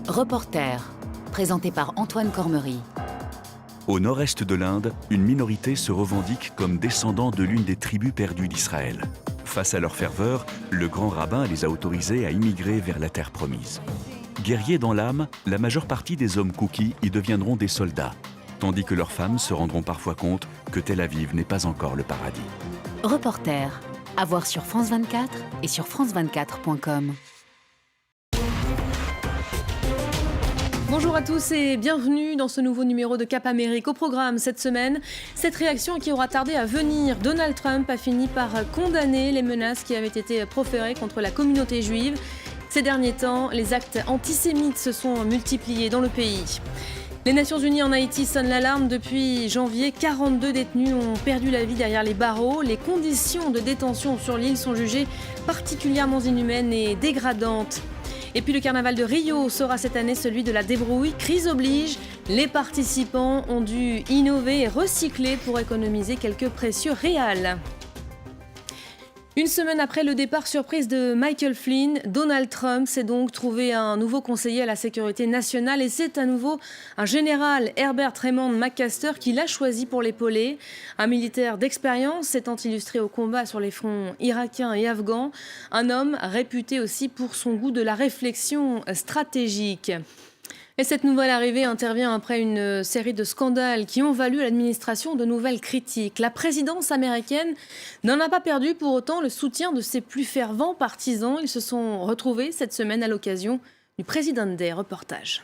Reporter, présenté par Antoine Cormery. Au nord-est de l'Inde, une minorité se revendique comme descendant de l'une des tribus perdues d'Israël. Face à leur ferveur, le grand rabbin les a autorisés à immigrer vers la terre promise. Guerriers dans l'âme, la majeure partie des hommes cookies y deviendront des soldats, tandis que leurs femmes se rendront parfois compte que Tel Aviv n'est pas encore le paradis. Reporter, à voir sur France 24 et sur france24.com. Bonjour à tous et bienvenue dans ce nouveau numéro de Cap Amérique. Au programme cette semaine, cette réaction qui aura tardé à venir. Donald Trump a fini par condamner les menaces qui avaient été proférées contre la communauté juive. Ces derniers temps, les actes antisémites se sont multipliés dans le pays. Les Nations Unies en Haïti sonnent l'alarme. Depuis janvier, 42 détenus ont perdu la vie derrière les barreaux. Les conditions de détention sur l'île sont jugées particulièrement inhumaines et dégradantes. Et puis le carnaval de Rio sera cette année celui de la débrouille. Crise oblige, les participants ont dû innover et recycler pour économiser quelques précieux réals. Une semaine après le départ surprise de Michael Flynn, Donald Trump s'est donc trouvé un nouveau conseiller à la sécurité nationale et c'est à nouveau un général, Herbert Raymond McMaster, qui l'a choisi pour l'épauler. Un militaire d'expérience s'étant illustré au combat sur les fronts irakiens et afghans, un homme réputé aussi pour son goût de la réflexion stratégique. Et cette nouvelle arrivée intervient après une série de scandales qui ont valu à l'administration de nouvelles critiques. La présidence américaine n'en a pas perdu pour autant le soutien de ses plus fervents partisans. Ils se sont retrouvés cette semaine à l'occasion du President Day. Reportage.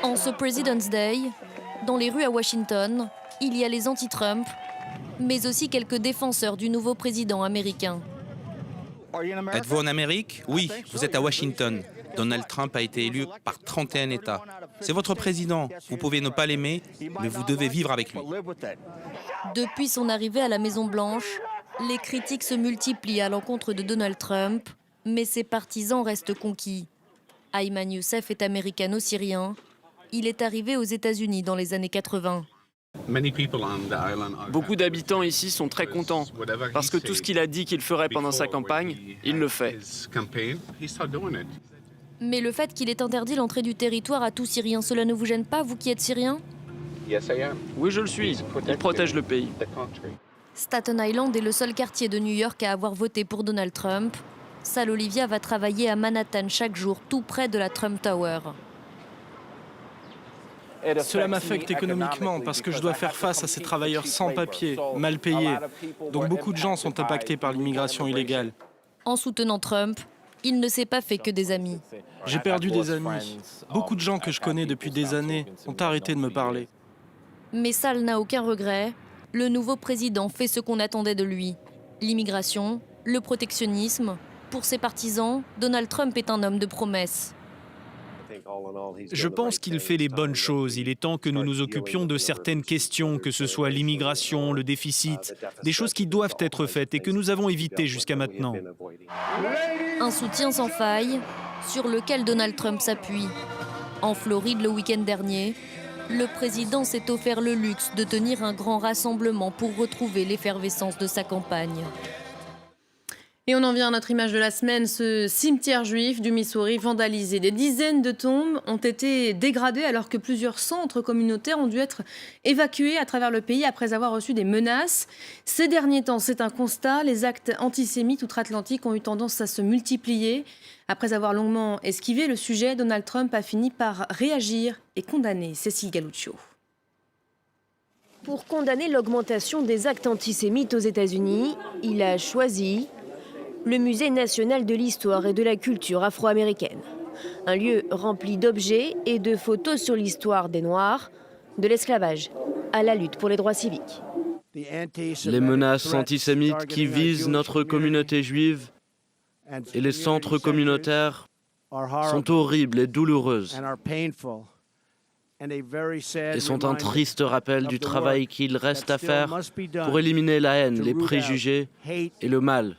En ce President's Day, dans les rues à Washington, il y a les anti-Trump, mais aussi quelques défenseurs du nouveau président américain. Êtes-vous en Amérique? Oui, vous êtes à Washington. Donald Trump a été élu par 31 États. C'est votre président. Vous pouvez ne pas l'aimer, mais vous devez vivre avec lui. Depuis son arrivée à la Maison-Blanche, les critiques se multiplient à l'encontre de Donald Trump, mais ses partisans restent conquis. Ayman Youssef est américano-syrien. Il est arrivé aux États-Unis dans les années 80. Beaucoup d'habitants ici sont très contents parce que tout ce qu'il a dit qu'il ferait pendant sa campagne, il le fait. Mais le fait qu'il ait interdit l'entrée du territoire à tout Syrien, cela ne vous gêne pas, vous qui êtes Syrien? Oui, je le suis. Il protège le pays. Staten Island est le seul quartier de New York à avoir voté pour Donald Trump. Sal Olivia va travailler à Manhattan chaque jour, tout près de la Trump Tower. Cela m'affecte économiquement parce que je dois faire face à ces travailleurs sans papier, mal payés. Donc beaucoup de gens sont impactés par l'immigration illégale. En soutenant Trump, il ne s'est pas fait que des amis. J'ai perdu des amis. Beaucoup de gens que je connais depuis des années ont arrêté de me parler. Mais Sal n'a aucun regret. Le nouveau président fait ce qu'on attendait de lui. L'immigration, le protectionnisme. Pour ses partisans, Donald Trump est un homme de promesses. Je pense qu'il fait les bonnes choses. Il est temps que nous nous occupions de certaines questions, que ce soit l'immigration, le déficit, des choses qui doivent être faites et que nous avons évitées jusqu'à maintenant. Un soutien sans faille sur lequel Donald Trump s'appuie. En Floride, le week-end dernier, le président s'est offert le luxe de tenir un grand rassemblement pour retrouver l'effervescence de sa campagne. Et on en vient à notre image de la semaine, ce cimetière juif du Missouri vandalisé. Des dizaines de tombes ont été dégradées alors que plusieurs centres communautaires ont dû être évacués à travers le pays après avoir reçu des menaces. Ces derniers temps, c'est un constat, les actes antisémites outre-Atlantique ont eu tendance à se multiplier. Après avoir longuement esquivé le sujet, Donald Trump a fini par réagir et condamner Cécile Galluccio. Pour condamner l'augmentation des actes antisémites aux États-Unis, il a choisi le Musée national de l'histoire et de la culture afro-américaine. Un lieu rempli d'objets et de photos sur l'histoire des Noirs, de l'esclavage à la lutte pour les droits civiques. Les menaces antisémites qui visent notre communauté juive et les centres communautaires sont horribles et douloureuses et sont un triste rappel du travail qu'il reste à faire pour éliminer la haine, les préjugés et le mal.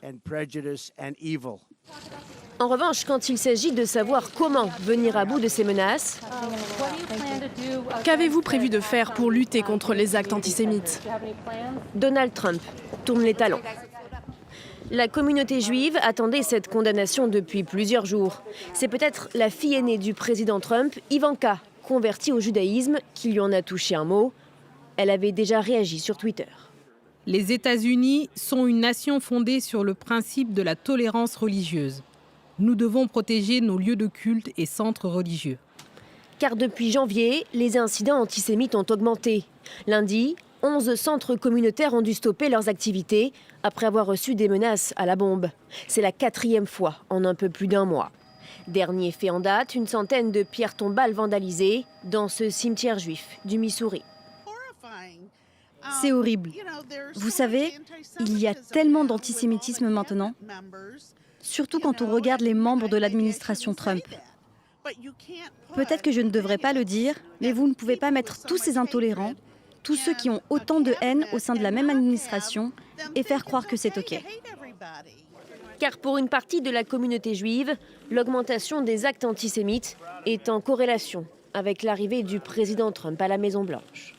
En revanche, quand il s'agit de savoir comment venir à bout de ces menaces, qu'avez-vous prévu de faire pour lutter contre les actes antisémites? Donald Trump tourne les talons. La communauté juive attendait cette condamnation depuis plusieurs jours. C'est peut-être la fille aînée du président Trump, Ivanka, convertie au judaïsme, qui lui en a touché un mot. Elle avait déjà réagi sur Twitter. Les États-Unis sont une nation fondée sur le principe de la tolérance religieuse. Nous devons protéger nos lieux de culte et centres religieux. Car depuis janvier, les incidents antisémites ont augmenté. Lundi, 11 centres communautaires ont dû stopper leurs activités après avoir reçu des menaces à la bombe. C'est la 4e fois en un peu plus d'un mois. Dernier fait en date, une centaine de pierres tombales vandalisées dans ce cimetière juif du Missouri. C'est horrible. Vous savez, il y a tellement d'antisémitisme maintenant, surtout quand on regarde les membres de l'administration Trump. Peut-être que je ne devrais pas le dire, mais vous ne pouvez pas mettre tous ces intolérants, tous ceux qui ont autant de haine au sein de la même administration, et faire croire que c'est OK. Car pour une partie de la communauté juive, l'augmentation des actes antisémites est en corrélation avec l'arrivée du président Trump à la Maison-Blanche.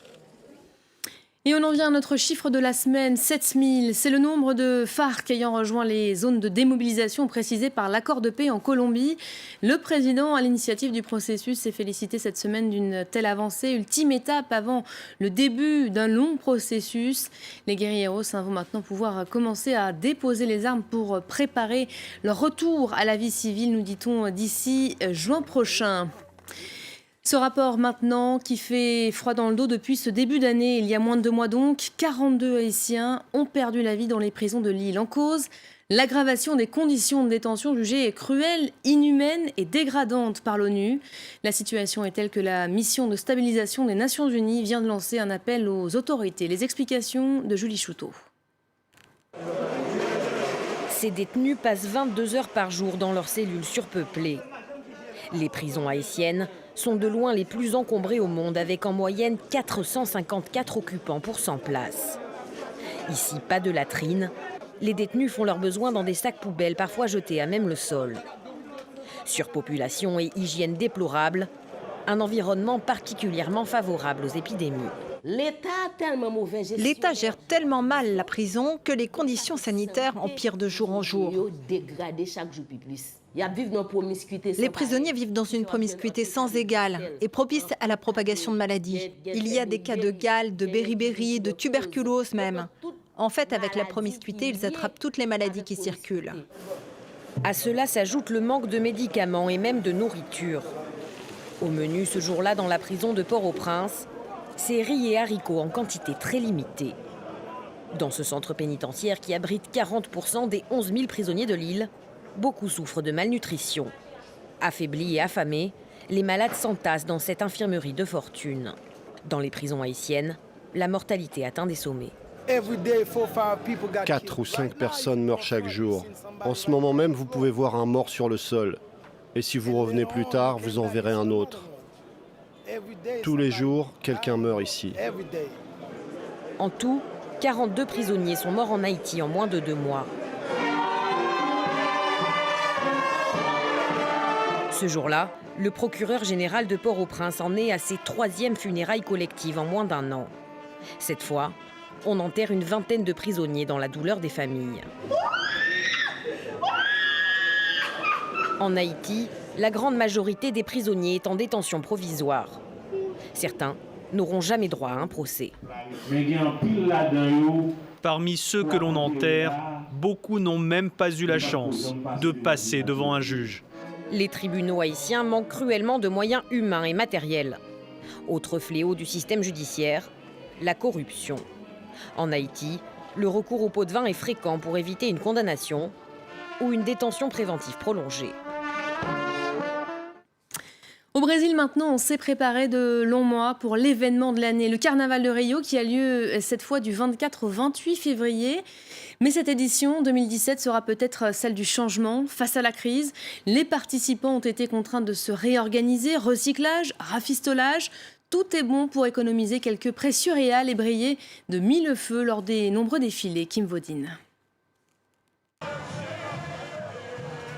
Et on en vient à notre chiffre de la semaine, 7000. C'est le nombre de FARC ayant rejoint les zones de démobilisation précisées par l'accord de paix en Colombie. Le président, à l'initiative du processus, s'est félicité cette semaine d'une telle avancée, ultime étape avant le début d'un long processus. Les guérilleros vont maintenant pouvoir commencer à déposer les armes pour préparer leur retour à la vie civile, nous dit-on, d'ici juin prochain. Ce rapport maintenant qui fait froid dans le dos depuis ce début d'année, il y a moins de 2 mois donc, 42 Haïtiens ont perdu la vie dans les prisons de l'île. En cause, l'aggravation des conditions de détention jugées cruelles, inhumaines et dégradantes par l'ONU. La situation est telle que la mission de stabilisation des Nations Unies vient de lancer un appel aux autorités. Les explications de Julie Chouteau. Ces détenus passent 22 heures par jour dans leurs cellules surpeuplées. Les prisons haïtiennes sont de loin les plus encombrées au monde, avec en moyenne 454 occupants pour 100 places. Ici, pas de latrines. Les détenus font leurs besoins dans des sacs poubelles, parfois jetés à même le sol. Surpopulation et hygiène déplorable, un environnement particulièrement favorable aux épidémies. L'État gère tellement mal la prison que les conditions sanitaires empirent de jour en jour. Les prisonniers vivent dans une promiscuité sans égale et propice à la propagation de maladies. Il y a des cas de gale, de beriberi, de tuberculose même. En fait, avec la promiscuité, ils attrapent toutes les maladies qui circulent. À cela s'ajoute le manque de médicaments et même de nourriture. Au menu ce jour-là dans la prison de Port-au-Prince, c'est riz et haricots en quantité très limitée. Dans ce centre pénitentiaire qui abrite 40% des 11 000 prisonniers de l'île, beaucoup souffrent de malnutrition. Affaiblis et affamés, les malades s'entassent dans cette infirmerie de fortune. Dans les prisons haïtiennes, la mortalité atteint des sommets. 4 ou 5 personnes meurent chaque jour. En ce moment même, vous pouvez voir un mort sur le sol. Et si vous revenez plus tard, vous en verrez un autre. Tous les jours, quelqu'un meurt ici. En tout, 42 prisonniers sont morts en Haïti en moins de 2 mois. Ce jour-là, le procureur général de Port-au-Prince en est à ses 3e funérailles collectives en moins d'1 an. Cette fois, on enterre une vingtaine de prisonniers dans la douleur des familles. En Haïti, la grande majorité des prisonniers est en détention provisoire. Certains n'auront jamais droit à un procès. Parmi ceux que l'on enterre, beaucoup n'ont même pas eu la chance de passer devant un juge. Les tribunaux haïtiens manquent cruellement de moyens humains et matériels. Autre fléau du système judiciaire, la corruption. En Haïti, le recours au pot de vin est fréquent pour éviter une condamnation ou une détention préventive prolongée. Au Brésil maintenant, on s'est préparé de longs mois pour l'événement de l'année, le Carnaval de Rio qui a lieu cette fois du 24 au 28 février. Mais cette édition 2017 sera peut-être celle du changement. Face à la crise, les participants ont été contraints de se réorganiser, recyclage, rafistolage. Tout est bon pour économiser quelques précieux réals et briller de mille feux lors des nombreux défilés. Kim Vaudine.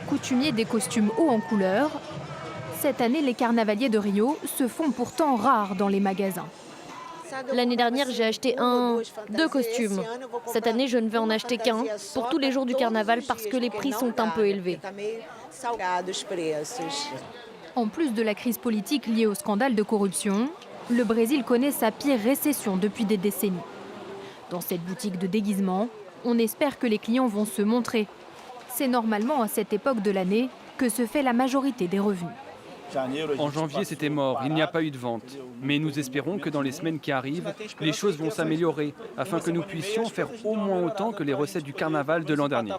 Coutumiers des costumes hauts en couleur, cette année les carnavaliers de Rio se font pourtant rares dans les magasins. L'année dernière, j'ai acheté 2 costumes. Cette année, je ne vais en acheter qu'un pour tous les jours du carnaval parce que les prix sont un peu élevés. En plus de la crise politique liée au scandale de corruption, le Brésil connaît sa pire récession depuis des décennies. Dans cette boutique de déguisement, on espère que les clients vont se montrer. C'est normalement à cette époque de l'année que se fait la majorité des revenus. En janvier, c'était mort, il n'y a pas eu de vente. Mais nous espérons que dans les semaines qui arrivent, les choses vont s'améliorer afin que nous puissions faire au moins autant que les recettes du carnaval de l'an dernier.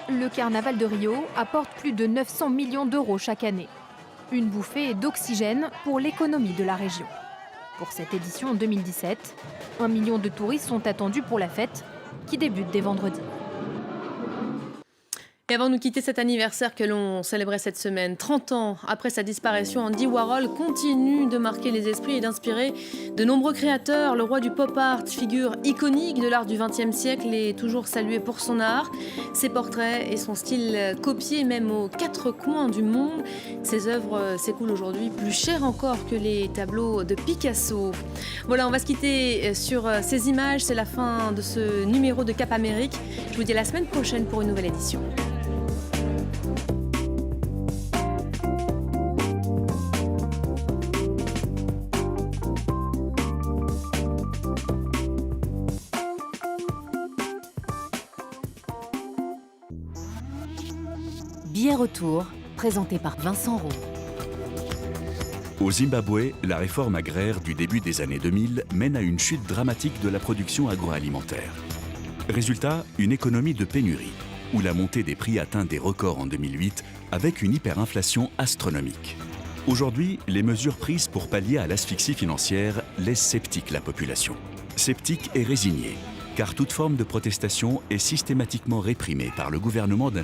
Le carnaval de Rio apporte plus de 900 millions d'euros chaque année. Une bouffée d'oxygène pour l'économie de la région. Pour cette édition 2017, 1 million de touristes sont attendus pour la fête qui débute dès vendredi. Et avant de nous quitter cet anniversaire que l'on célébrait cette semaine, 30 ans après sa disparition, Andy Warhol continue de marquer les esprits et d'inspirer de nombreux créateurs. Le roi du pop art, figure iconique de l'art du XXe siècle, est toujours salué pour son art, ses portraits et son style copié même aux 4 coins du monde. Ses œuvres s'écoulent aujourd'hui plus cher encore que les tableaux de Picasso. Voilà, on va se quitter sur ces images. C'est la fin de ce numéro de Cap Amérique. Je vous dis à la semaine prochaine pour une nouvelle édition. Billet retour, présenté par Vincent Roux. Au Zimbabwe, la réforme agraire du début des années 2000 mène à une chute dramatique de la production agroalimentaire. Résultat, une économie de pénurie, où la montée des prix atteint des records en 2008 avec une hyperinflation astronomique. Aujourd'hui, les mesures prises pour pallier à l'asphyxie financière laissent sceptique la population. Sceptique et résignée, car toute forme de protestation est systématiquement réprimée par le gouvernement d'un